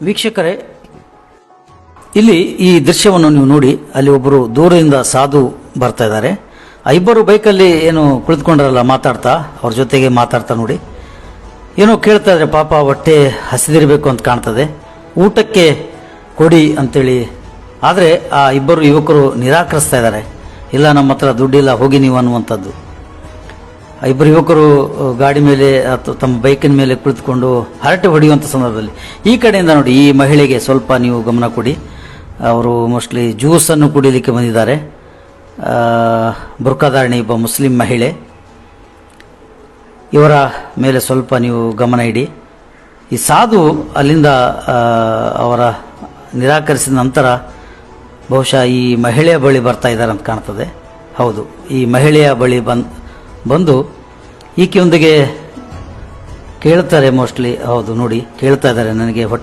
ವೀಕ್ಷಕರೇ, ಇಲ್ಲಿ ಈ ದೃಶ್ಯವನ್ನು ನೀವು ನೋಡಿ, ಅಲ್ಲಿ ಒಬ್ಬರು ದೂರದಿಂದ ಸಾಧು ಬರ್ತಾ ಇದ್ದಾರೆ. ಇಬ್ಬರು ಬೈಕಲ್ಲಿ ಏನು ಕುಳಿತುಕೊಂಡ್ರಲ್ಲ ಮಾತಾಡ್ತಾ, ಅವ್ರ ಜೊತೆಗೆ ಮಾತಾಡ್ತಾ ನೋಡಿ, ಏನೋ ಕೇಳ್ತಾ ಇದ್ರೆ. ಪಾಪ ಹೊಟ್ಟೆ ಹಸಿದಿರಬೇಕು ಅಂತ ಕಾಣ್ತದೆ. ಊಟಕ್ಕೆ ಕೊಡಿ ಅಂತೇಳಿ, ಆದರೆ ಆ ಇಬ್ಬರು ಯುವಕರು ನಿರಾಕರಿಸ್ತಾ ಇದ್ದಾರೆ. ಇಲ್ಲ, ನಮ್ಮ ಹತ್ರ ದುಡ್ಡಿಲ್ಲ, ಹೋಗಿ ನೀವು ಅನ್ನುವಂಥದ್ದು. ಇಬ್ಬರು ಯುವಕರು ಗಾಡಿ ಮೇಲೆ ಅಥವಾ ತಮ್ಮ ಬೈಕಿನ ಮೇಲೆ ಕುಳಿತುಕೊಂಡು ಹರಟೆ ಹೊಡೆಯುವಂಥ ಸಂದರ್ಭದಲ್ಲಿ ಈ ಕಡೆಯಿಂದ ನೋಡಿ, ಈ ಮಹಿಳೆಗೆ ಸ್ವಲ್ಪ ನೀವು ಗಮನ ಕೊಡಿ. ಅವರು ಮೋಸ್ಟ್ಲಿ ಜ್ಯೂಸನ್ನು ಕುಡಿಯಲಿಕ್ಕೆ ಬಂದಿದ್ದಾರೆ. ಬುರ್ಕಾಧಾರಣಿ ಒಬ್ಬ ಮುಸ್ಲಿಂ ಮಹಿಳೆ. ಇವರ ಮೇಲೆ ಸ್ವಲ್ಪ ನೀವು ಗಮನ ಇಡಿ. ಈ ಸಾಧು ಅಲ್ಲಿಂದ ಅವರ ನಿರಾಕರಿಸಿದ ನಂತರ ಬಹುಶಃ ಈ ಮಹಿಳೆಯ ಬಳಿ ಬರ್ತಾ ಇದ್ದಾರೆ ಅಂತ ಕಾಣ್ತದೆ. ಹೌದು, ಈ ಮಹಿಳೆಯ ಬಳಿ ಬಂದು ಈಕೆಯೊಂದಿಗೆ ಕೇಳ್ತಾರೆ ಮೋಸ್ಟ್ಲಿ. ಹೌದು ನೋಡಿ, ಕೇಳ್ತಾ ಇದ್ದಾರೆ, ನನಗೆ ಹೊಟ್ಟೆ